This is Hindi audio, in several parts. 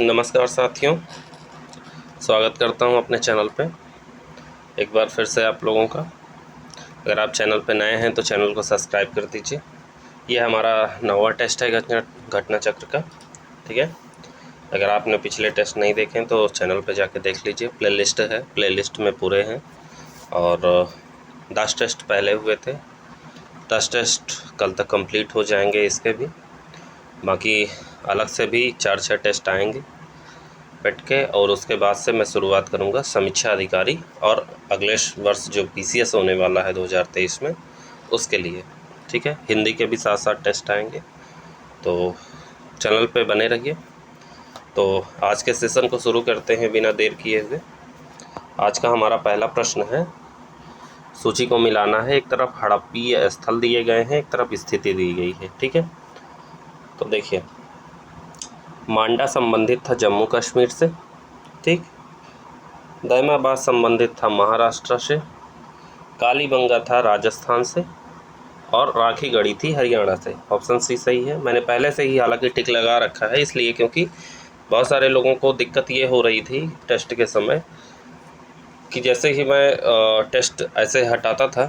नमस्कार साथियों, स्वागत करता हूं अपने चैनल पे एक बार फिर से आप लोगों का। अगर आप चैनल पे नए हैं तो चैनल को सब्सक्राइब कर दीजिए। ये हमारा 9वां टेस्ट है घटना चक्र का, ठीक है। अगर आपने पिछले टेस्ट नहीं देखे तो चैनल पे जाके देख लीजिए। प्लेलिस्ट है, प्लेलिस्ट में पूरे हैं। और 10 टेस्ट पहले हुए थे, 10 टेस्ट कल तक कंप्लीट हो जाएंगे इसके भी। बाकी अलग से भी 4-6 टेस्ट आएंगे बैठ के, और उसके बाद से मैं शुरुआत करूंगा समीक्षा अधिकारी और अगले वर्ष जो PCS होने वाला है 2023 में, उसके लिए, ठीक है। हिंदी के भी 7-7 टेस्ट आएंगे, तो चैनल पे बने रहिए। तो आज के सेशन को शुरू करते हैं बिना देर किए हुए। आज का हमारा पहला प्रश्न है, सूची को मिलाना है। एक तरफ हड़प्पीय स्थल दिए गए हैं, एक तरफ स्थिति दी गई है, ठीक है। तो देखिए, मांडा संबंधित था जम्मू कश्मीर से, ठीक। दैमाबाद संबंधित था महाराष्ट्र से, कालीबंगा था राजस्थान से, और राखी गढ़ी थी हरियाणा से। ऑप्शन सी सही है। मैंने पहले से ही हालांकि टिक लगा रखा है, इसलिए क्योंकि बहुत सारे लोगों को दिक्कत ये हो रही थी टेस्ट के समय कि जैसे ही मैं टेस्ट ऐसे हटाता था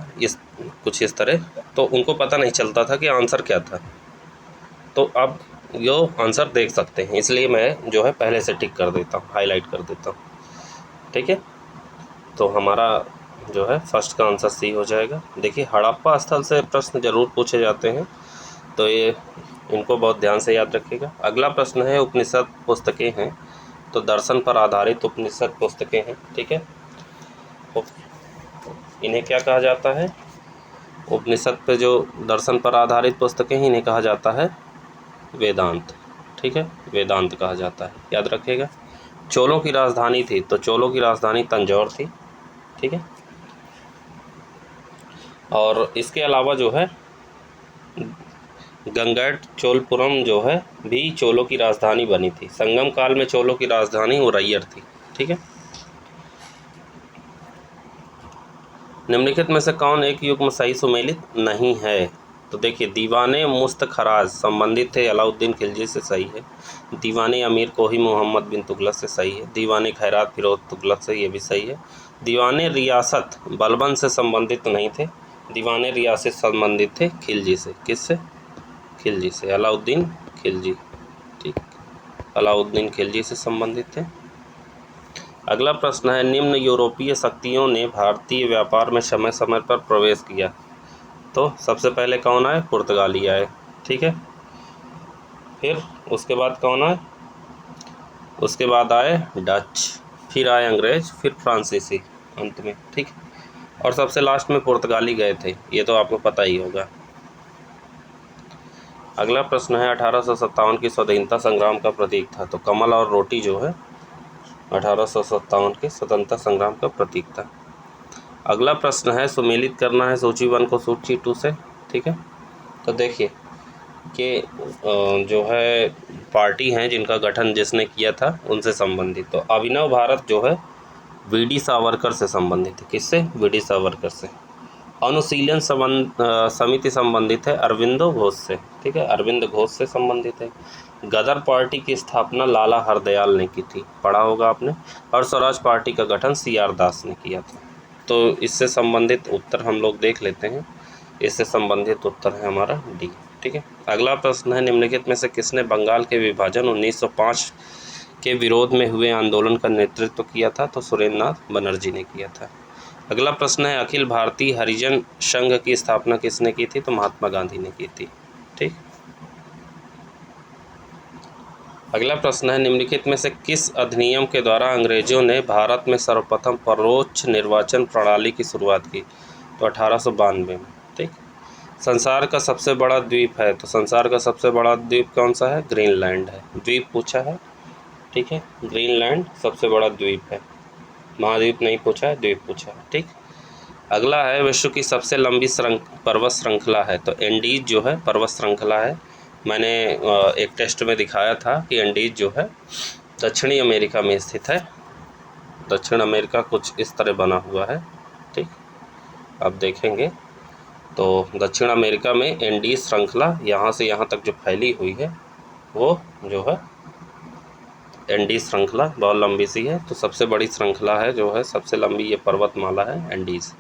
कुछ इस तरह, तो उनको पता नहीं चलता था कि आंसर क्या था। तो अब यो आंसर देख सकते हैं, इसलिए मैं जो है पहले से टिक कर देता हूँ, हाईलाइट कर देता हूँ, ठीक है। तो हमारा जो है फर्स्ट का आंसर सी हो जाएगा। देखिए, हड़प्पा स्थल से प्रश्न जरूर पूछे जाते हैं, तो ये इनको बहुत ध्यान से याद रखिएगा। अगला प्रश्न है, उपनिषद पुस्तकें हैं, तो दर्शन पर आधारित उपनिषद पुस्तकें हैं, ठीक है। इन्हें क्या कहा जाता है? उपनिषद पे जो दर्शन पर आधारित पुस्तकें हैं, इन्हें कहा जाता है वेदांत, ठीक है। वेदांत कहा जाता है, याद रखिएगा। चोलों की राजधानी थी, तो चोलों की राजधानी तंजौर थी, ठीक है। और इसके अलावा जो है गंगैट चोलपुरम जो है भी चोलों की राजधानी बनी थी। संगम काल में चोलों की राजधानी उरैयर थी, ठीक है। निम्नलिखित में से कौन एक युग्म सही सुमेलित नहीं है? तो देखिए, दीवाने मुस्तखराज संबंधित थे अलाउद्दीन खिलजी से, सही है। दीवाने अमीर कोही मोहम्मद बिन तुगलक से, सही है। दीवाने खैरात फिरोज तुगलक से, ये भी सही है। दीवाने रियासत बलबन से संबंधित नहीं थे, दीवाने रियासत संबंधित थे खिलजी से। किससे? खिलजी से, अलाउद्दीन खिलजी, ठीक। अलाउद्दीन खिलजी से संबंधित थे। अगला प्रश्न है, निम्न यूरोपीय शक्तियों ने भारतीय व्यापार में समय समय पर प्रवेश किया। तो सबसे पहले कौन आए? पुर्तगाली आए, ठीक है। फिर उसके बाद कौन आए? उसके बाद आए डच, फिर आए अंग्रेज, फिर फ्रांसीसी अंत में, ठीक। और सबसे लास्ट में पुर्तगाली गए थे, ये तो आपको पता ही होगा। अगला प्रश्न है, 1857 की स्वाधीनता संग्राम का प्रतीक था। तो कमल और रोटी जो है 1857 के स्वतंत्रता संग्राम का प्रतीक था। अगला प्रश्न है, सुमेलित करना है सूची 1 को सूची 2 से, ठीक है। तो देखिए कि जो है पार्टी हैं जिनका गठन जिसने किया था उनसे संबंधित। तो अभिनव भारत जो है VD सावरकर से संबंधित है। किससे? VD सावरकर से। अनुशीलन समिति संबंधित है अरविंदो घोष से, ठीक है। अरविंद घोष से संबंधित है। गदर पार्टी की स्थापना लाला हरदयाल ने की थी, पढ़ा होगा आपने। और स्वराज पार्टी का गठन CR दास ने किया था। तो इससे संबंधित उत्तर हम लोग देख लेते हैं। इससे संबंधित उत्तर है हमारा डी, ठीक है। अगला प्रश्न है, निम्नलिखित में से किसने बंगाल के विभाजन 1905 के विरोध में हुए आंदोलन का नेतृत्व किया था? तो सुरेंद्र नाथ बनर्जी ने किया था। अगला प्रश्न है, अखिल भारतीय हरिजन संघ की स्थापना किसने की थी? तो महात्मा गांधी ने की थी, ठीक। अगला प्रश्न है, निम्नलिखित में से किस अधिनियम के द्वारा अंग्रेजों ने भारत में सर्वप्रथम परोक्ष निर्वाचन प्रणाली की शुरुआत की? तो 1892 में, ठीक। संसार का सबसे बड़ा द्वीप है, तो संसार का सबसे बड़ा द्वीप कौन सा है? ग्रीनलैंड है। द्वीप पूछा है, ठीक है। ग्रीनलैंड सबसे बड़ा द्वीप है, महाद्वीप नहीं पूछा है, द्वीप पूछा है, ठीक। अगला है, विश्व की सबसे लंबी पर्वत श्रृंखला है। तो एंडीज जो है पर्वत श्रृंखला है। मैंने एक टेस्ट में दिखाया था कि एंडीज जो है दक्षिणी अमेरिका में स्थित है। दक्षिण अमेरिका कुछ इस तरह बना हुआ है, ठीक। अब देखेंगे तो दक्षिण अमेरिका में एंडीज श्रृंखला यहाँ से यहाँ तक जो फैली हुई है वो जो है एंडीज श्रृंखला बहुत लंबी सी है, तो सबसे बड़ी श्रृंखला है जो है, सबसे लंबी ये पर्वतमाला है एंडीज।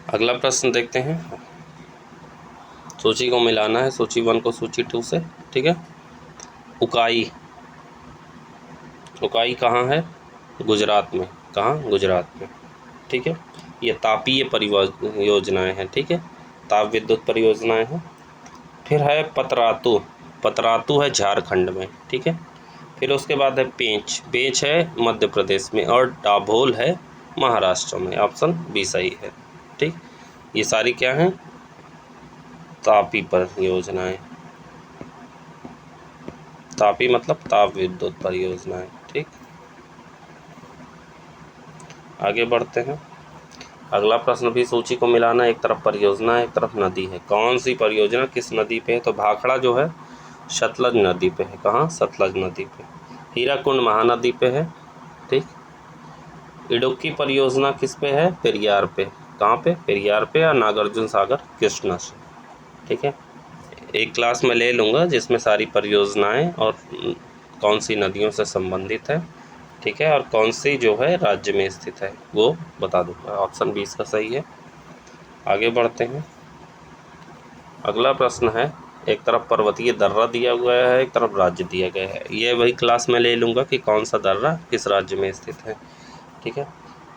अगला प्रश्न देखते हैं। सूची को मिलाना है, सूची 1 को सूची 2 से, ठीक है। उकाई, उकाई कहाँ है? गुजरात में। कहाँ? गुजरात में, ठीक है। ये तापीय परियोजनाएं हैं, ठीक है, ताप विद्युत परियोजनाएं हैं। फिर है पतरातू, पतरातू है झारखंड में, ठीक है। फिर उसके बाद है पेंच, पेंच है मध्य प्रदेश में, और डाभोल है महाराष्ट्र में। ऑप्शन बी सही है, ठीक। ये सारी क्या हैं? तापी परियोजनाएं। तापी मतलब ताप विद्युत परियोजनाएं, ठीक। आगे बढ़ते हैं। अगला प्रश्न भी सूची को मिलाना, एक तरफ परियोजना है, एक तरफ नदी है। कौन सी परियोजना किस नदी पे है? तो भाखड़ा जो है सतलज नदी पे है। कहाँ? सतलज नदी पे। हीराकुंड महानदी पे है, ठीक। इडुक्की परियोजना किस पे है? पेरियार पे। कहाँ पे? पेरियार पे, या नागार्जुन सागर कृष्णा से, ठीक है। एक क्लास में ले लूँगा जिसमें सारी परियोजनाएं और कौन सी नदियों से संबंधित है, ठीक है, और कौन सी जो है राज्य में स्थित है वो बता दूँगा। ऑप्शन 20 का सही है। आगे बढ़ते हैं। अगला प्रश्न है, एक तरफ पर्वतीय दर्रा दिया हुआ है, एक तरफ राज्य दिया गया है। ये वही क्लास में ले लूँगा कि कौन सा दर्रा किस राज्य में स्थित है, ठीक है।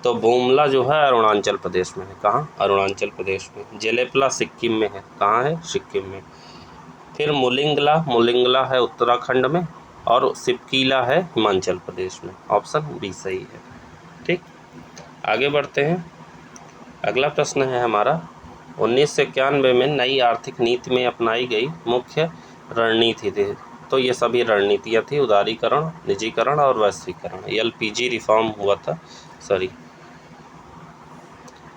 तो बोमला जो है अरुणाचल प्रदेश में है। कहाँ? अरुणाचल प्रदेश में। जेलेपला सिक्किम में है। कहाँ है? सिक्किम में। फिर मुलिंगला, मुलिंगला है उत्तराखंड में, और सिपकीला है हिमाचल प्रदेश में। ऑप्शन बी सही है, ठीक। आगे बढ़ते हैं। अगला प्रश्न है हमारा, 1991 में नई आर्थिक नीति में अपनाई गई मुख्य रणनीति थी। तो ये सभी रणनीतियाँ थी, उदारीकरण, निजीकरण और वैश्वीकरण। एलपीजी रिफॉर्म हुआ था, सॉरी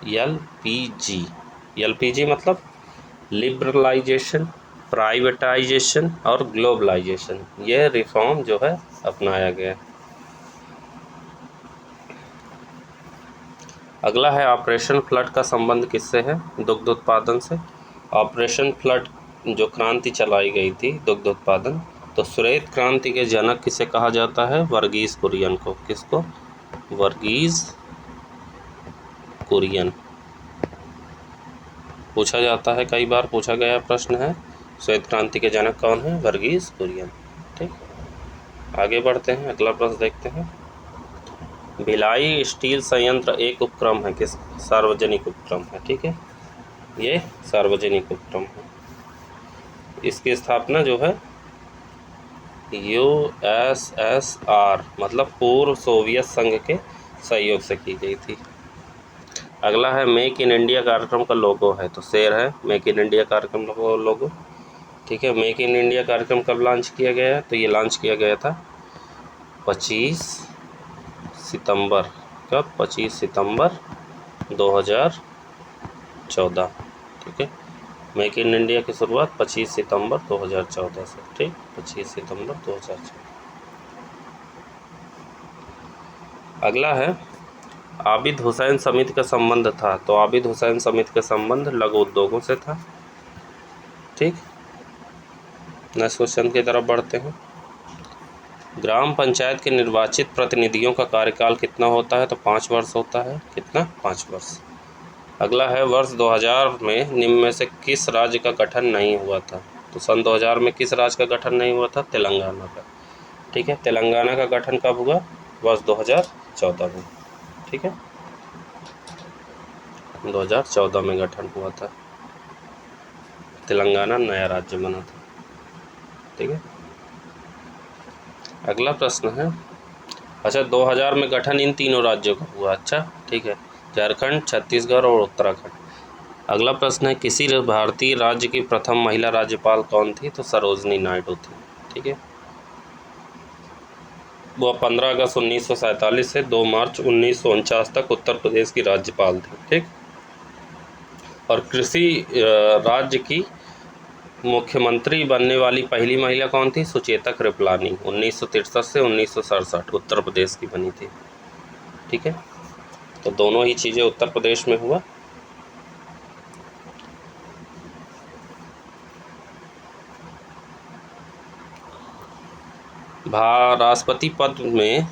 एलपीजी, एलपीजी मतलब लिबरलाइजेशन, प्राइवेटाइजेशन और ग्लोबलाइजेशन। ये रिफॉर्म जो है अपनाया गया। अगला है ऑपरेशन फ्लड का संबंध किससे है? दुग्ध उत्पादन से। ऑपरेशन फ्लड जो क्रांति चलाई गई थी दुग्ध उत्पादन, तो श्वेत क्रांति के जनक किसे कहा जाता है? वर्गीज कुरियन को। किसको? वर्गीज कुरियन। पूछा जाता है, कई बार पूछा गया प्रश्न है, श्वेत क्रांति के जनक कौन है? वर्गीज कुरियन, ठीक। आगे बढ़ते हैं। अगला प्रश्न देखते हैं। भिलाई स्टील संयंत्र एक उपक्रम है, किस? सार्वजनिक उपक्रम है, ठीक है। ये सार्वजनिक उपक्रम है। इसकी स्थापना जो है USSR मतलब पूर्व सोवियत संघ के सहयोग से की गई थी। अगला है मेक इन इंडिया कार्यक्रम का लोगो है, तो शेर है मेक इन इंडिया कार्यक्रम का लोगो, ठीक है। मेक इन इंडिया कार्यक्रम कब लॉन्च किया गया है? तो ये लॉन्च किया गया था 25 सितंबर। कब? 25 सितंबर 2014, ठीक है। मेक इन इंडिया की शुरुआत 25 सितंबर 2014 से, ठीक, 25 सितंबर 2014। अगला है आबिद हुसैन समिति का संबंध था, तो आबिद हुसैन समिति का संबंध लघु उद्योगों से था, ठीक। नेक्स्ट क्वेश्चन की तरफ बढ़ते हैं। ग्राम पंचायत के निर्वाचित प्रतिनिधियों का कार्यकाल कितना होता है? तो 5 वर्ष होता है। कितना? 5 वर्ष। अगला है वर्ष 2000 में निम्न में से किस राज्य का गठन नहीं हुआ था? तो सन 2000 में किस राज्य का गठन नहीं हुआ था? तेलंगाना का, ठीक है। तेलंगाना का गठन कब हुआ? वर्ष 2014 में, ठीक है। 2014 में गठन हुआ था, तेलंगाना नया राज्य बना था, ठीक है। अगला प्रश्न है, अच्छा 2000 में गठन इन तीनों राज्यों का हुआ, अच्छा ठीक है, झारखंड, छत्तीसगढ़ और उत्तराखंड। अगला प्रश्न है, किसी भारतीय राज्य की प्रथम महिला राज्यपाल कौन थी? तो सरोजनी नायडू थी, ठीक है। वो 15 अगस्त 1947 से 2 मार्च 1949 तक उत्तर प्रदेश की राज्यपाल थी, ठीक। और कृषि राज्य की मुख्यमंत्री बनने वाली पहली महिला कौन थी? सुचेता कृपलानी, 1963 से 1967 उत्तर प्रदेश की बनी थी, ठीक है। तो दोनों ही चीज़ें उत्तर प्रदेश में हुआ। राष्ट्रपति पद में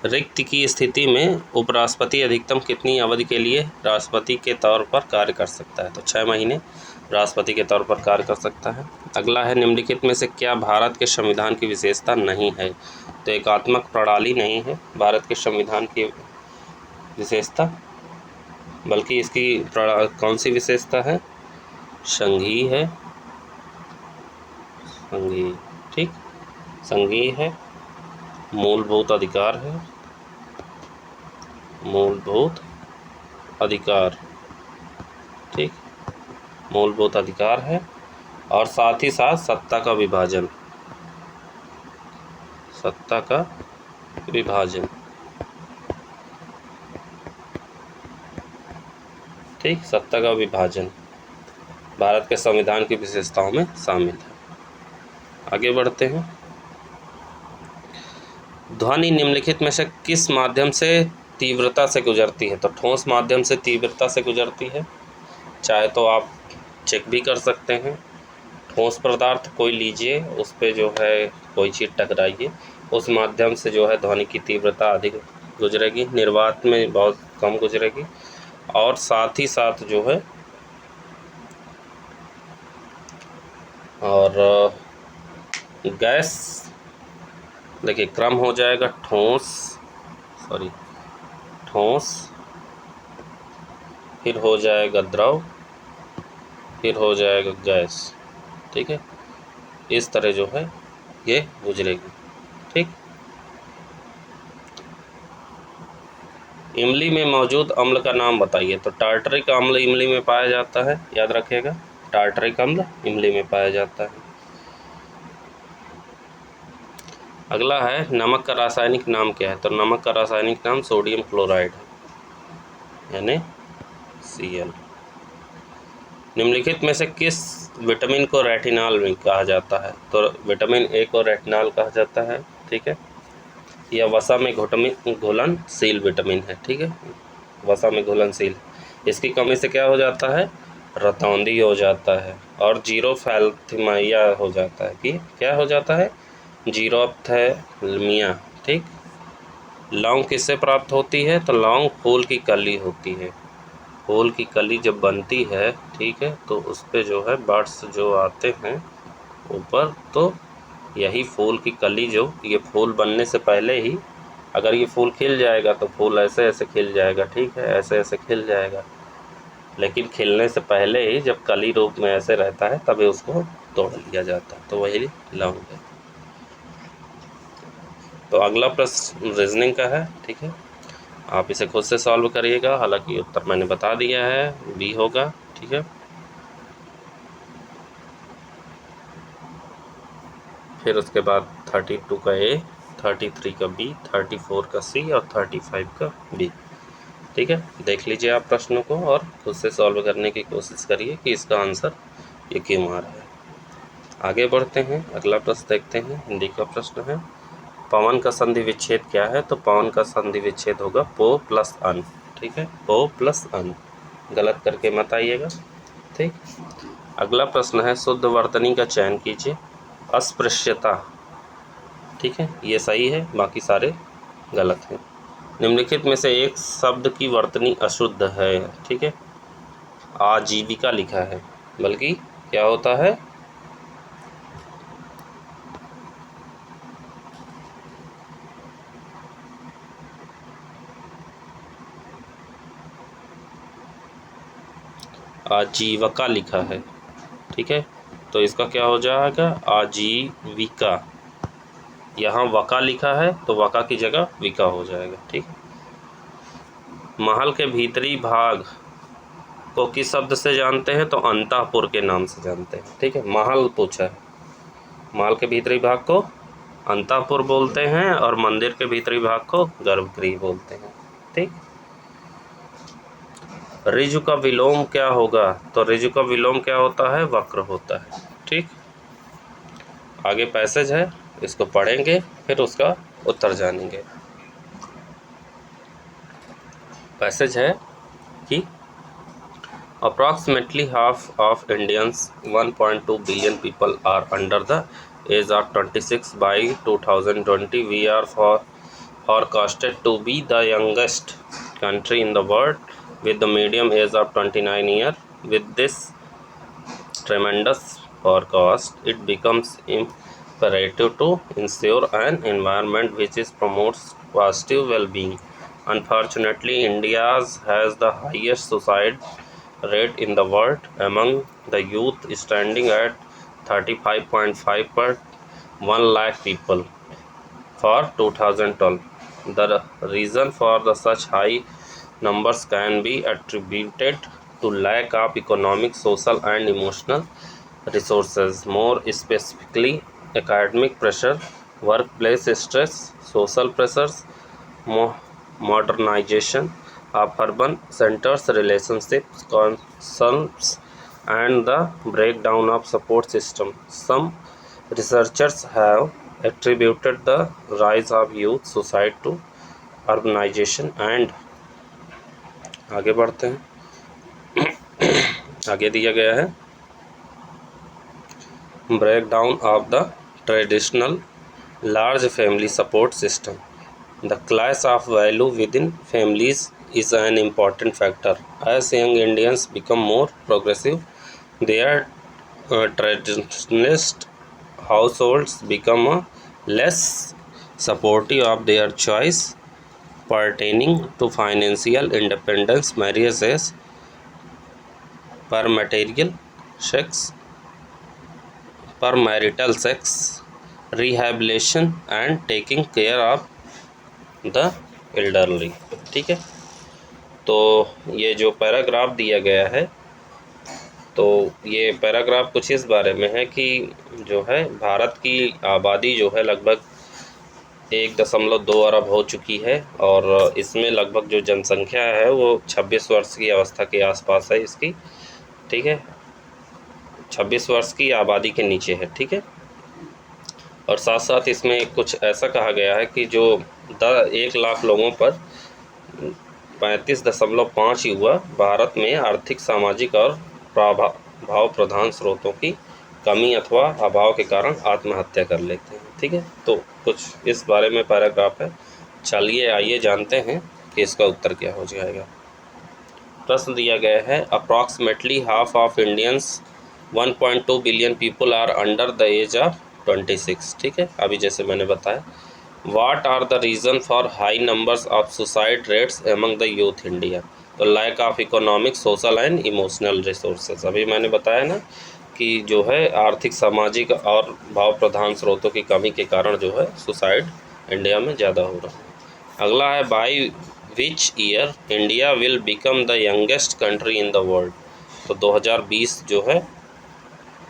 रिक्त की स्थिति में उपराष्ट्रपति अधिकतम कितनी अवधि के लिए राष्ट्रपति के तौर पर कार्य कर सकता है? तो 6 महीने राष्ट्रपति के तौर पर कार्य कर सकता है। अगला है, निम्नलिखित में से क्या भारत के संविधान की विशेषता नहीं है? तो एकात्मक प्रणाली नहीं है भारत के संविधान की विशेषता, बल्कि इसकी कौन सी विशेषता है? संघीय है, संघीय, ठीक, संघीय है, मूलभूत अधिकार है, मूलभूत अधिकार, ठीक, मूलभूत अधिकार है, और साथ ही साथ सत्ता का विभाजन, सत्ता का विभाजन, ठीक, सत्ता का विभाजन भारत के संविधान की विशेषताओं में शामिल है। आगे बढ़ते हैं। ध्वनि निम्नलिखित में से किस माध्यम से तीव्रता से गुजरती है? तो ठोस माध्यम से तीव्रता से गुजरती है। चाहे तो आप चेक भी कर सकते हैं। ठोस पदार्थ कोई लीजिए, उस पर जो है कोई चीज़ टकराइए, उस माध्यम से जो है ध्वनि की तीव्रता अधिक गुजरेगी, निर्वात में बहुत कम गुजरेगी, और साथ ही साथ जो है और गैस, देखिए क्रम हो जाएगा ठोस, फिर हो जाएगा द्रव, फिर हो जाएगा गैस, ठीक है, इस तरह जो है ये गुजरेगी, ठीक। इमली में मौजूद अम्ल का नाम बताइए। तो टार्टरिक अम्ल इमली में पाया जाता है, याद रखिएगा, टार्टरिक अम्ल इमली में पाया जाता है। अगला है, नमक का रासायनिक नाम क्या है? तो नमक का रासायनिक नाम सोडियम क्लोराइड है, NaCl। निम्नलिखित में से किस विटामिन को रेटिनॉल में कहा जाता है? तो विटामिन ए को रेटिनॉल कहा जाता है, ठीक है। यह वसा में घुलनशील विटामिन है, ठीक है, वसा में घुलनशील। इसकी कमी से क्या हो जाता है? रतौंधी हो जाता है और जीरोफैल्थिमाइया हो जाता है, कि क्या हो जाता है? जीरोफ्थैल्मिया, ठीक। लौंग किससे प्राप्त होती है? तो लौंग फूल की कली होती है। फूल की कली जब बनती है, ठीक है, तो उस पर जो है बर्ड्स जो आते हैं ऊपर, तो यही फूल की कली, जो ये फूल बनने से पहले ही अगर ये फूल खिल जाएगा तो फूल ऐसे ऐसे खिल जाएगा, ठीक है, ऐसे ऐसे खिल जाएगा, लेकिन खिलने से पहले ही जब कली रूप में ऐसे रहता है तभी उसको तोड़ लिया जाता है, तो वही लौंग है। तो अगला प्रश्न रीजनिंग का है, ठीक है, आप इसे खुद से सॉल्व करिएगा, हालांकि उत्तर मैंने बता दिया है, बी होगा, ठीक है। फिर उसके बाद 32 का ए, 33 का बी, 34 का सी और 35 का बी, ठीक है। देख लीजिए आप प्रश्नों को और खुद से सॉल्व करने की कोशिश करिए कि इसका आंसर ये क्यों आ रहा है। आगे बढ़ते हैं, अगला प्रश्न देखते हैं। हिंदी का प्रश्न है, पवन का संधि विच्छेद क्या है? तो पवन का संधि विच्छेद होगा पो प्लस अन, ठीक है, पो प्लस अन, गलत करके मत आइएगा, ठीक। अगला प्रश्न है, शुद्ध वर्तनी का चयन कीजिए। अस्पृश्यता, ठीक है, ये सही है, बाकी सारे गलत हैं। निम्नलिखित में से एक शब्द की वर्तनी अशुद्ध है, ठीक है, आजीविका लिखा है, बल्कि क्या होता है? आजीविका लिखा है, ठीक है, तो इसका क्या हो जाएगा? आजीविका। यहाँ वका लिखा है तो वका की जगह विका हो जाएगा, ठीक। महल के भीतरी भाग को किस शब्द से जानते हैं? तो अंतःपुर के नाम से जानते हैं, ठीक है, महल पूछा है, महल के भीतरी भाग को अंतःपुर बोलते हैं और मंदिर के भीतरी भाग को गर्भगृह बोलते हैं, ठीक। ऋजु का विलोम क्या होगा? तो ऋजु का विलोम क्या होता है? वक्र होता है, ठीक। आगे पैसेज है, इसको पढ़ेंगे फिर उसका उत्तर जानेंगे। पैसेज है कि approximately half of Indians 1.2 billion people are under the age of 26 by 2020. We are forecasted to be the youngest country in the world with the median age of 29 years. With this tremendous forecast, it becomes imperative to ensure an environment which promotes positive well-being. Unfortunately, India has the highest suicide rate in the world among the youth, standing at 35.5 per 1 lakh people for 2012. The reason for the such high numbers can be attributed to lack of economic, social and emotional resources, more specifically academic pressure, workplace stress, social pressures, modernization of urban centers, relationships, concerns, and the breakdown of support system. Some researchers have attributed the rise of youth suicide to urbanization and आगे बढ़ते हैं। आगे दिया गया है breakdown of the traditional large family support system. The clash of value within families is an important factor. As young Indians become more progressive, their traditionalist households become less supportive of their choice pertaining to financial independence, marriages, per marital sex, rehabilitation and taking care of the elderly. ठीक है, तो ये जो पैराग्राफ दिया गया है, तो ये पैराग्राफ कुछ इस बारे में है कि जो है भारत की आबादी जो है लगभग 1.2 अरब हो चुकी है और इसमें लगभग जो जनसंख्या है वो 26 वर्ष की अवस्था के आसपास है इसकी। ठीक है, 26 वर्ष की आबादी के नीचे है। ठीक है, और साथ साथ इसमें कुछ ऐसा कहा गया है कि जो 1 लाख लोगों पर 35.5 युवा भारत में आर्थिक, सामाजिक और भाव प्रधान स्रोतों की कमी अथवा अभाव के कारण आत्महत्या कर लेते हैं। ठीक है, तो कुछ इस बारे में पैराग्राफ है। चलिए आइए जानते हैं कि इसका उत्तर क्या हो जाएगा। प्रश्न दिया गया है, approximately half of Indians 1.2 billion people are under the age of 26। ठीक है, अभी जैसे मैंने बताया, what are the reason for high numbers of suicide rates among the youth India. तो lack of economic, social and emotional resources. अभी मैंने बताया ना कि जो है आर्थिक, सामाजिक और भाव प्रधान स्रोतों की कमी के कारण जो है सुसाइड इंडिया में ज़्यादा हो रहा है। अगला है, by which year India will become the youngest country in the world. तो 2020 जो है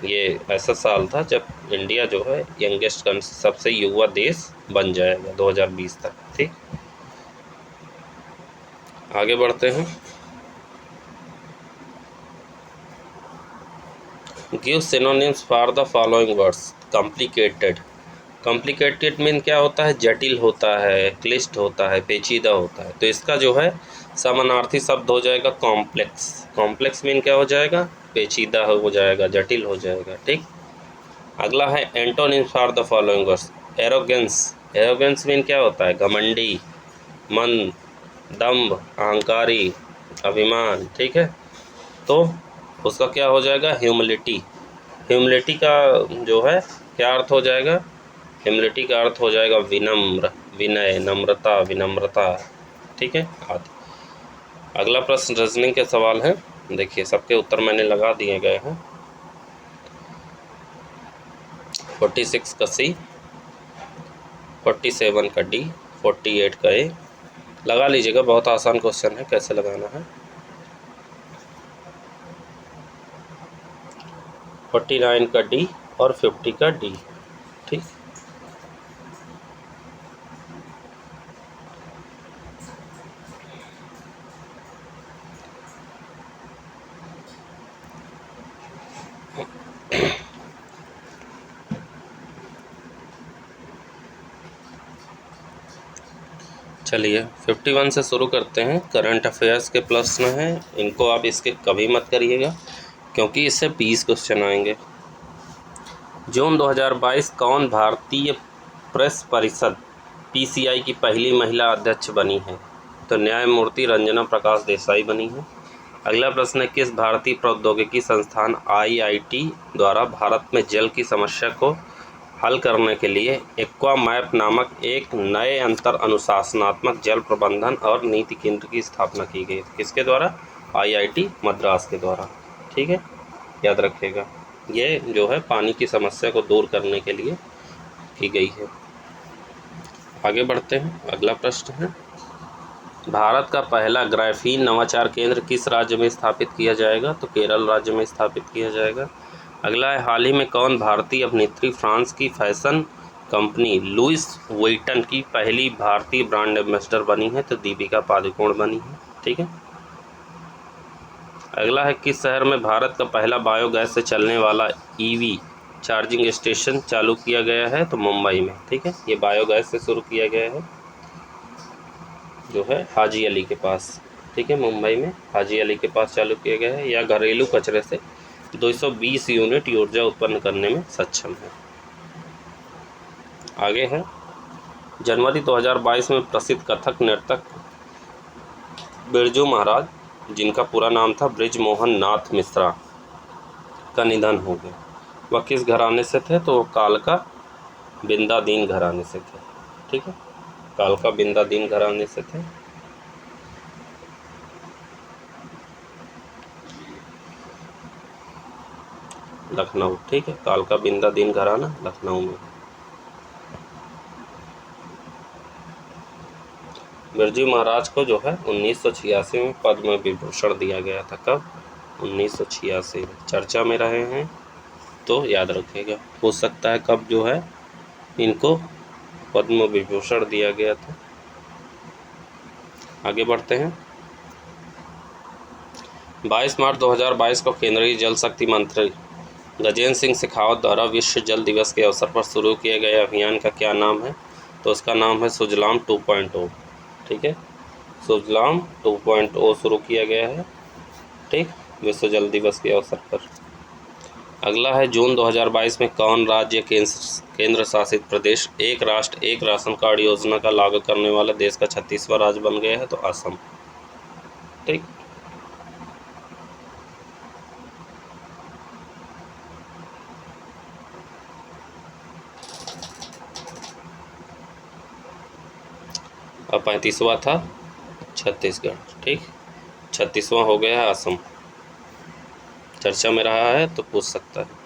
ये ऐसा साल था जब इंडिया जो है यंगेस्ट सबसे युवा देश बन जाएगा 2020 तक। ठीक, आगे बढ़ते हैं। Give synonyms for the following words. Complicated. Complicated mean क्या होता है? जटिल होता है, क्लिष्ट होता है, पेचीदा होता है। तो इसका जो है समानार्थी शब्द हो जाएगा कॉम्प्लेक्स। कॉम्प्लेक्स मीन क्या हो जाएगा? पेचीदा हो जाएगा, जटिल हो जाएगा। ठीक, अगला है antonyms for the following words. Arrogance. Arrogance mean क्या होता है? घमंडी, मन, दम्भ, अहंकारी, अभिमान। ठीक है, तो उसका क्या हो जाएगा? ह्यूमिलिटी। ह्यूमिलिटी का जो है क्या अर्थ हो जाएगा? ह्यूमिलिटी का अर्थ हो जाएगा विनम्र, विनय, नम्रता, विनम्रता। ठीक है, आदि। अगला प्रश्न रीजनिंग के सवाल है। देखिए सबके उत्तर मैंने लगा दिए गए हैं। 46 का सी, 47 का डी, 48 का ए। लगा लीजिएगा, बहुत आसान क्वेश्चन है, कैसे लगाना है। 49 का डी और 50 का डी। ठीक, चलिए 51 से शुरू करते हैं। करंट अफेयर्स के प्रश्न हैं, इनको आप इसके कभी मत करिएगा क्योंकि इससे 20 क्वेश्चन आएंगे। जून 2022 कौन भारतीय प्रेस परिषद PCI की पहली महिला अध्यक्ष बनी है? तो न्यायमूर्ति रंजना प्रकाश देसाई बनी है। अगला प्रश्न है, किस भारतीय प्रौद्योगिकी संस्थान IIT द्वारा भारत में जल की समस्या को हल करने के लिए एक्वा मैप नामक एक नए अंतर अनुशासनात्मक जल प्रबंधन और नीति केंद्र की स्थापना की गई? किसके द्वारा? IIT मद्रास के द्वारा। ठीक है, याद रखिएगा, ये जो है पानी की समस्या को दूर करने के लिए की गई है। आगे बढ़ते हैं। अगला प्रश्न है, भारत का पहला ग्राफीन नवाचार केंद्र किस राज्य में स्थापित किया जाएगा? तो केरल राज्य में स्थापित किया जाएगा। अगला है, हाल ही में कौन भारतीय अभिनेत्री फ्रांस की फैशन कंपनी लुइस वुइटन की पहली भारतीय ब्रांड एम्बेसडर बनी है? तो दीपिका पादुकोण बनी है। ठीक है। अगला है, किस शहर में भारत का पहला बायोगैस से चलने वाला EV चार्जिंग स्टेशन चालू किया गया है? तो मुंबई में। ठीक है, ये बायोगैस से शुरू किया गया है, जो है हाजी अली के पास। ठीक है, मुंबई में हाजी अली के पास चालू किया गया है। या घरेलू कचरे से 220 यूनिट ऊर्जा उत्पन्न करने में सक्षम है। आगे है, जनवरी 2022 में प्रसिद्ध कथक नर्तक बिरजू महाराज, जिनका पूरा नाम था ब्रिज मोहन नाथ मिश्रा, का निधन हो गया। वह किस घराने से थे? तो वो कालका बिंदादीन घराने से थे। ठीक है, कालका बिंदादीन घराने से थे। लखनऊ। ठीक है, कालका बिंदादीन घराना लखनऊ में। बिरजू महाराज को जो है 1986 में पद्म विभूषण दिया गया था। कब? 1986 में। चर्चा में रहे हैं तो याद रखिएगा, हो सकता है कब जो है इनको पद्म विभूषण दिया गया था। आगे बढ़ते हैं। 22 मार्च 2022 को केंद्रीय जल शक्ति मंत्री गजेंद्र सिंह शेखावत द्वारा विश्व जल दिवस के अवसर पर शुरू किए गए अभियान का क्या नाम है? तो उसका नाम है सुजलाम 2.0। ठीक है, सुजलाम 2.0 शुरू किया गया है। ठीक, विश्व जल दिवस के अवसर पर। अगला है, जून 2022 में कौन राज्य केंद्र शासित प्रदेश एक राष्ट्र एक राशन कार्ड योजना का लागू करने वाला देश का 36वां राज्य बन गया है? तो असम। ठीक, और 35वां था छत्तीसगढ़। ठीक, 36वां हो गया है असम। चर्चा में रहा है तो पूछ सकता है।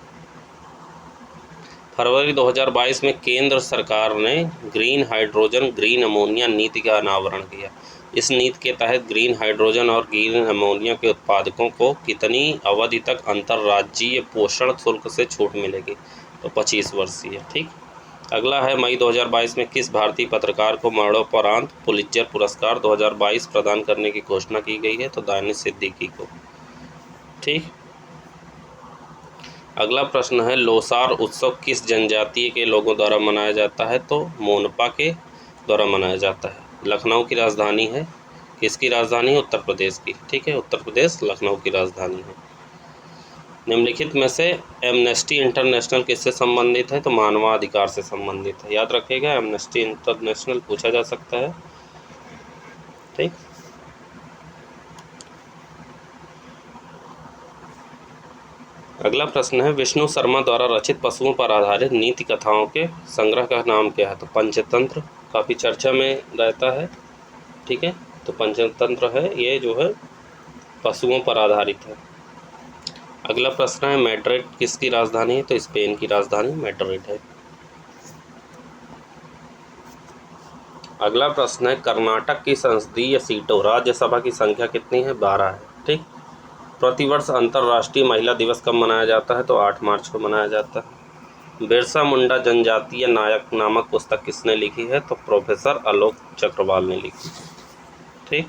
फरवरी 2022 में केंद्र सरकार ने ग्रीन हाइड्रोजन ग्रीन अमोनिया नीति का अनावरण किया। इस नीति के तहत ग्रीन हाइड्रोजन और ग्रीन अमोनिया के उत्पादकों को कितनी अवधि तक अंतर्राज्यीय पोषण शुल्क से छूट मिलेगी? तो 25 वर्षीय। ठीक, अगला है, मई 2022 में किस भारतीय पत्रकार को मरणोपरांत पुलित्जर पुरस्कार 2022 प्रदान करने की घोषणा की गई है? तो दानिश सिद्दीकी को। ठीक, अगला प्रश्न है, लोसार उत्सव किस जनजाति के लोगों द्वारा मनाया जाता है? तो मोनपा के द्वारा मनाया जाता है। लखनऊ की राजधानी है। किसकी राजधानी है? उत्तर प्रदेश की। ठीक है, उत्तर प्रदेश लखनऊ की राजधानी है। निम्नलिखित में से एमनेस्टी इंटरनेशनल किससे संबंधित है? तो मानवाधिकार से संबंधित है। याद रखिएगा, एमनेस्टी इंटरनेशनल पूछा जा सकता है। ठीक, अगला प्रश्न है, विष्णु शर्मा द्वारा रचित पशुओं पर आधारित नीति कथाओं के संग्रह का नाम क्या है? तो पंचतंत्र। काफ़ी चर्चा में रहता है। ठीक है, तो पंचतंत्र है, ये जो है पशुओं पर आधारित है। अगला प्रश्न है, मैड्रिड किसकी राजधानी है? तो स्पेन की राजधानी मैड्रिड है। अगला प्रश्न है, कर्नाटक की संसदीय सीटों राज्यसभा की संख्या कितनी है? 12 है। ठीक, प्रतिवर्ष अंतर्राष्ट्रीय महिला दिवस कब मनाया जाता है? तो 8 मार्च को मनाया जाता है। बिरसा मुंडा जनजातीय नायक नामक पुस्तक किसने लिखी है? तो प्रोफेसर आलोक चक्रवाल ने लिखी। ठीक,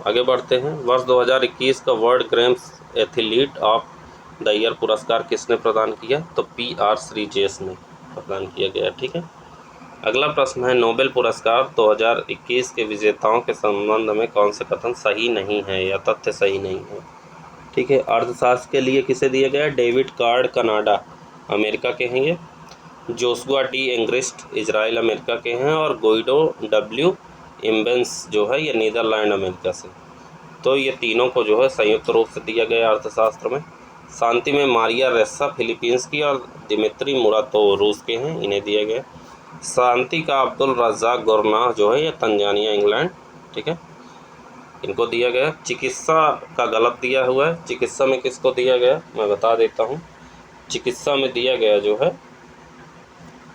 आगे बढ़ते हैं। वर्ष 2021 का world games athlete of the year पुरस्कार किसने प्रदान किया? तो PR श्रीजेश ने प्रदान किया गया। ठीक है, अगला प्रश्न है, नोबेल पुरस्कार 2021 के विजेताओं के संबंध में कौन से कथन सही नहीं है या तथ्य सही नहीं है? ठीक है। अर्थशास्त्र के लिए किसे दिया गया? डेविड कार्ड, कनाडा अमेरिका के हैं ये। Joshua D Angrist Israel America के हैं। और गोइडो डब्ल्यू इम्बेंस जो है ये नीदरलैंड अमेरिका से। तो ये तीनों को जो है संयुक्त रूप से दिया गया अर्थशास्त्र में। शांति में मारिया रेस्सा फिलीपींस की और दिमित्री मुरातोव रूस के हैं, इन्हें दिया गया। शांति का अब्दुल रज़ाक गुरनाह जो है ये तंजानिया इंग्लैंड, ठीक है, इनको दिया गया। चिकित्सा का गलत दिया हुआ है। चिकित्सा में किसको दिया गया मैं बता देता हूँ। चिकित्सा में दिया गया जो है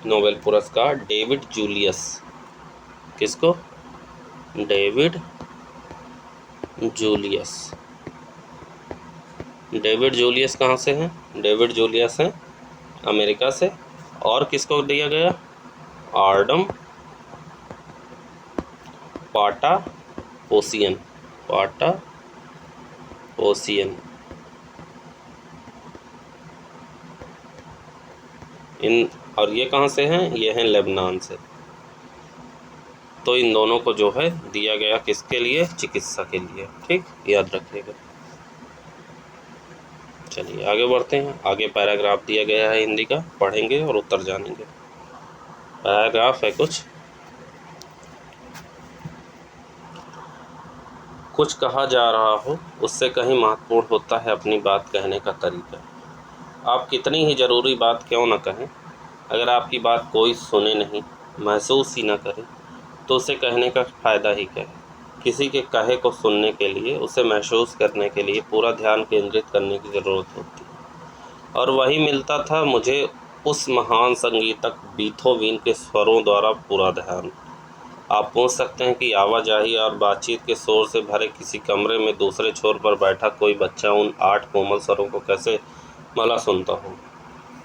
नोबेल पुरस्कार डेविड जूलियस। किसको? David Julius. डेविड जूलियस कहाँ से हैं? डेविड जूलियस हैं अमेरिका से। और किसको दिया गया? आर्डम पाटापोसियन। इन और ये कहाँ से हैं? ये हैं लेबनान से। तो इन दोनों को जो है दिया गया किसके लिए? चिकित्सा के लिए, ठीक, याद रखिएगा। चलिए आगे बढ़ते हैं। आगे पैराग्राफ दिया गया है हिंदी का, पढ़ेंगे और उत्तर जानेंगे। पैराग्राफ है कुछ कहा जा रहा हो उससे कहीं महत्वपूर्ण होता है अपनी बात कहने का तरीका। आप कितनी ही ज़रूरी बात क्यों न कहें, अगर आपकी बात कोई सुने नहीं, महसूस ही न करे, तो उसे कहने का फ़ायदा ही क्या है। किसी के कहे को सुनने के लिए, उसे महसूस करने के लिए पूरा ध्यान केंद्रित करने की ज़रूरत होती है। और वही मिलता था मुझे उस महान संगीतक बीथोवन के स्वरों द्वारा पूरा ध्यान। आप पूछ सकते हैं कि आवाजाही और बातचीत के शोर से भरे किसी कमरे में दूसरे छोर पर बैठा कोई बच्चा उन 8 कोमल स्वरों को कैसे भला सुनता हो।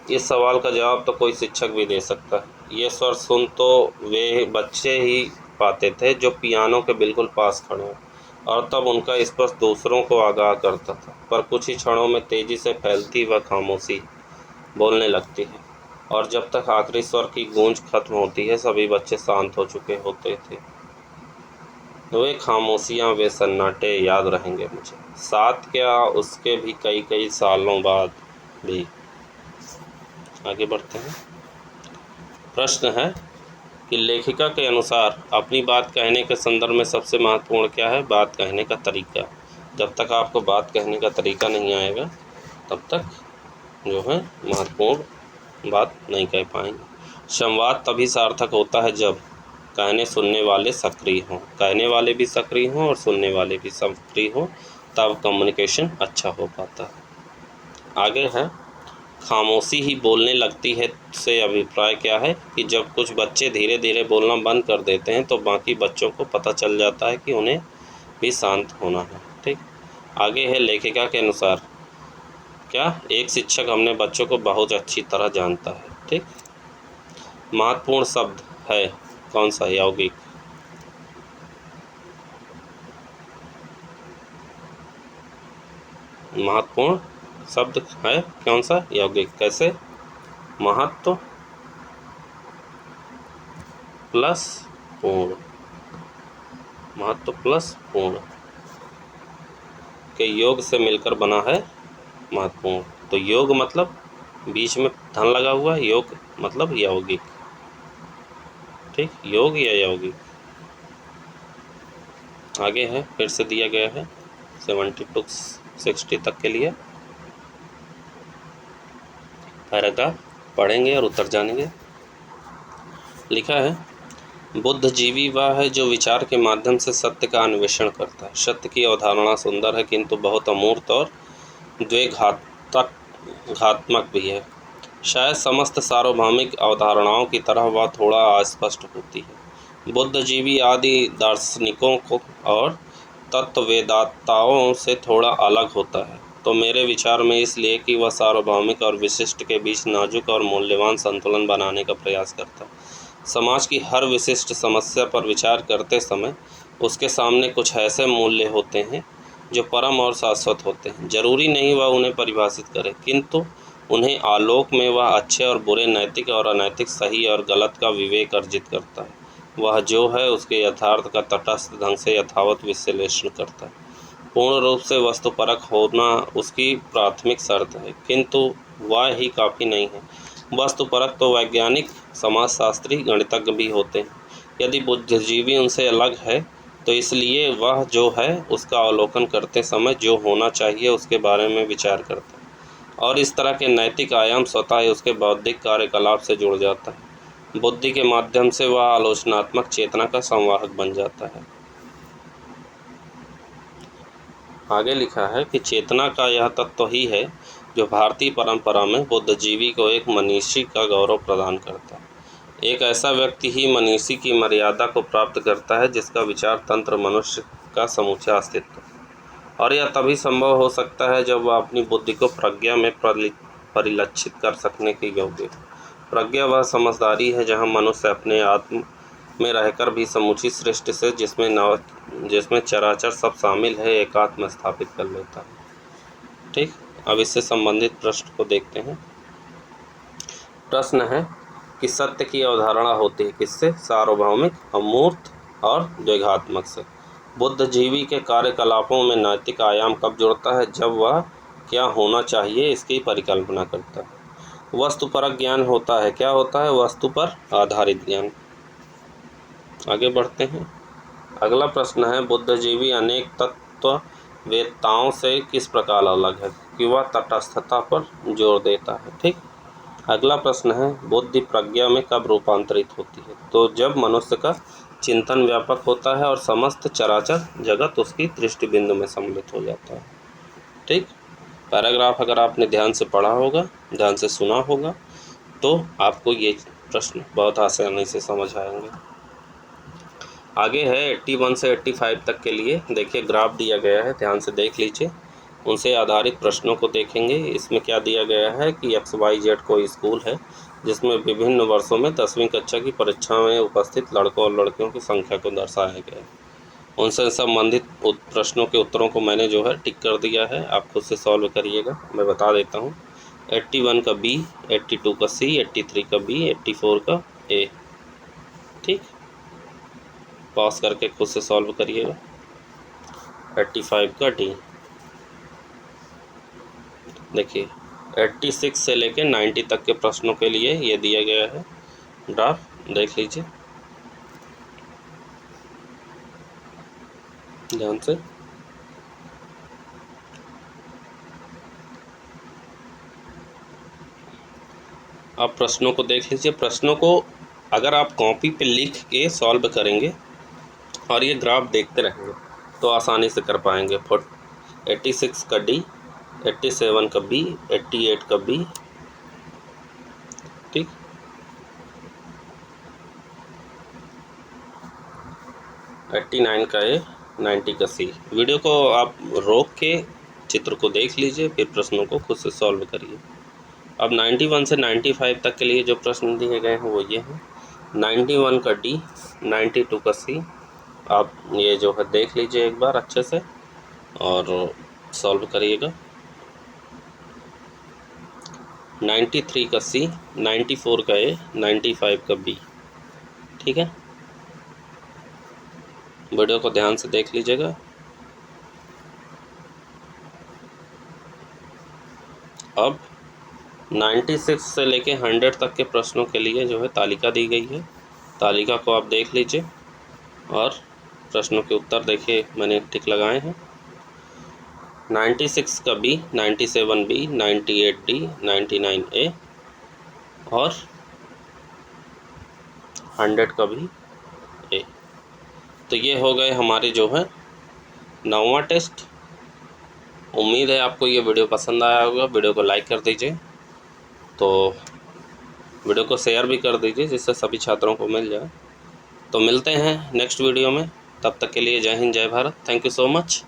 इस सवाल का जवाब तो कोई शिक्षक भी दे सकता है। ये स्वर सुन तो वे बच्चे ही पाते थे जो पियानो के बिल्कुल पास खड़े हैं, और तब उनका स्पर्श दूसरों को आगाह करता था। पर कुछ ही क्षणों में तेज़ी से फैलती वह खामोशी बोलने लगती है, और जब तक आखिरी स्वर की गूंज खत्म होती है सभी बच्चे शांत हो चुके होते थे। वे खामोशियाँ, वे सन्नाटे याद रहेंगे मुझे, साथ क्या उसके भी कई सालों बाद भी। आगे बढ़ते हैं। प्रश्न है कि लेखिका के अनुसार अपनी बात कहने के संदर्भ में सबसे महत्वपूर्ण क्या है? बात कहने का तरीका। जब तक आपको बात कहने का तरीका नहीं आएगा तब तक जो है महत्वपूर्ण बात नहीं कह पाएंगे। संवाद तभी सार्थक होता है जब कहने सुनने वाले सक्रिय हों, कहने वाले भी सक्रिय हों और सुनने वाले भी सक्रिय हों, तब कम्युनिकेशन अच्छा हो पाता है। आगे है, खामोशी ही बोलने लगती है से अभिप्राय क्या है? कि जब कुछ बच्चे धीरे धीरे बोलना बंद कर देते हैं तो बाकी बच्चों को पता चल जाता है कि उन्हें भी शांत होना है, ठीक। आगे है, लेखिका के अनुसार क्या? एक शिक्षक अपने बच्चों को बहुत अच्छी तरह जानता है, ठीक। महत्वपूर्ण शब्द है कौन सा? यौगिक। महत्वपूर्ण शब्द है कौन सा? यौगिक। कैसे? महत्व प्लस पूर्ण, महत्व प्लस पूर्ण के योग से मिलकर बना है महत्वपूर्ण। तो योग मतलब बीच में धन लगा हुआ है, योग मतलब यौगिक, ठीक, योग या यौगिक। आगे है, फिर से दिया गया है 70 to 60 तक के लिए पैराग्राफ, पढ़ेंगे और उत्तर जानेंगे। लिखा है, बुद्धिजीवी वह है जो विचार के माध्यम से सत्य का अन्वेषण करता है। सत्य की अवधारणा सुंदर है किंतु बहुत अमूर्त और द्वेघात्मक भी है। शायद समस्त सार्वभौमिक अवधारणाओं की तरह वह थोड़ा अस्पष्ट होती है। बुद्धिजीवी आदि दार्शनिकों को और तत्ववेदाताओं से थोड़ा अलग होता है, तो मेरे विचार में इसलिए कि वह सार्वभौमिक और विशिष्ट के बीच नाजुक और मूल्यवान संतुलन बनाने का प्रयास करता है। समाज की हर विशिष्ट समस्या पर विचार करते समय उसके सामने कुछ ऐसे मूल्य होते हैं जो परम और शाश्वत होते हैं। जरूरी नहीं वह उन्हें परिभाषित करे, किंतु उन्हें आलोक में वह अच्छे और बुरे, नैतिक और अनैतिक, सही और गलत का विवेक अर्जित करता है। वह जो है उसके यथार्थ का तटस्थ ढंग से यथावत विश्लेषण करता है। पूर्ण रूप से वस्तुपरक होना उसकी प्राथमिक शर्त है, किंतु वह ही काफ़ी नहीं है। वस्तुपरक तो वैज्ञानिक, समाजशास्त्री, गणितज्ञ भी होते हैं। यदि बुद्धिजीवी उनसे अलग है तो इसलिए वह जो है उसका अवलोकन करते समय जो होना चाहिए उसके बारे में विचार करता है, और इस तरह के नैतिक आयाम स्वतः ही उसके बौद्धिक कार्यकलाप से जुड़ जाता है। बुद्धि के माध्यम से वह आलोचनात्मक चेतना का संवाहक बन जाता है। आगे लिखा है कि चेतना का यह तत्व ही है जो भारतीय परंपरा में बुद्धिजीवी को एक मनीषी का गौरव प्रदान करता है। एक ऐसा व्यक्ति ही मनीषी की मर्यादा को प्राप्त करता है जिसका विचार तंत्र मनुष्य का समूचा अस्तित्व, और यह तभी संभव हो सकता है जब वह अपनी बुद्धि को प्रज्ञा में परिलक्षित कर सकने के योग्य हो। प्रज्ञा वह समझदारी है जहाँ मनुष्य अपने आत्म में रहकर भी समूची सृष्टि से जिसमें चराचर सब शामिल है एकात्म स्थापित कर लेता है। ठीक, अब इससे संबंधित प्रश्न को देखते हैं। प्रश्न है कि सत्य की अवधारणा होती है किससे? सार्वभौमिक, अमूर्त और द्विघात्मक से। बुद्धिजीवी के कार्यकलापों में नैतिक आयाम कब जुड़ता है? जब वह क्या होना चाहिए इसकी परिकल्पना करता है। वस्तुपरक ज्ञान होता है, क्या होता है? वस्तु पर आधारित ज्ञान। आगे बढ़ते हैं। अगला प्रश्न है बुद्धिजीवी अनेक तत्ववेत्ताओं से किस प्रकार अलग है? कि वह तटस्थता पर जोर देता है। ठीक। अगला प्रश्न है बुद्धि प्रज्ञा में कब रूपांतरित होती है? तो जब मनुष्य का चिंतन व्यापक होता है और समस्त चराचर जगत उसकी दृष्टि बिंदु में सम्मिलित हो जाता है। ठीक। पैराग्राफ अगर आपने ध्यान से पढ़ा होगा, ध्यान से सुना होगा, तो आपको ये प्रश्न बहुत आसानी से समझ आएंगे। आगे है 81 से 85 तक के लिए देखिए ग्राफ दिया गया है, ध्यान से देख लीजिए। उनसे आधारित प्रश्नों को देखेंगे। इसमें क्या दिया गया है कि XYZ कोई स्कूल है जिसमें विभिन्न वर्षों में 10वीं कक्षा की परीक्षा में उपस्थित लड़कों और लड़कियों की संख्या को दर्शाया गया है। उनसे संबंधित प्रश्नों के उत्तरों को मैंने जो है टिक कर दिया है, आप खुद से सॉल्व करिएगा। मैं बता देता हूँ। 81 का B, 82 का C, 83 का B, 84 का A। ठीक, पास करके खुद से सॉल्व करिएगा। 85 का D। देखिए 86 से लेके 90 तक के प्रश्नों के लिए ये दिया गया है ग्राफ, देख लीजिए ध्यान से। आप प्रश्नों को देख लीजिए। प्रश्नों को अगर आप कॉपी पे लिख के सॉल्व करेंगे और ये ग्राफ देखते रहेंगे तो आसानी से कर पाएंगे। 86 का D, 87 का B, 88 का B। ठीक, 89 का A, 90 का C। वीडियो को आप रोक के चित्र को देख लीजिए, फिर प्रश्नों को खुद से सॉल्व करिए। अब 91 से 95 तक के लिए जो प्रश्न दिए गए हैं वो ये हैं। 91 का D, 92 का C। आप ये जो है देख लीजिए एक बार अच्छे से और सॉल्व करिएगा। 93 का C, 94 का A, 95 का B। ठीक है, वीडियो को ध्यान से देख लीजिएगा। अब 96 से लेके 100 तक के प्रश्नों के लिए जो है तालिका दी गई है, तालिका को आप देख लीजिए और प्रश्नों के उत्तर देखिए मैंने टिक लगाए हैं। 96 का B, 97 B, 98 D, 99 A और 100 का भी A। तो ये हो गए हमारे जो है 9वां टेस्ट। उम्मीद है आपको ये वीडियो पसंद आया होगा। वीडियो को लाइक कर दीजिए, तो वीडियो को शेयर भी कर दीजिए जिससे सभी छात्रों को मिल जाए। तो मिलते हैं नेक्स्ट वीडियो में, तब तक के लिए जय हिंद, जय Bharat. Thank you so much.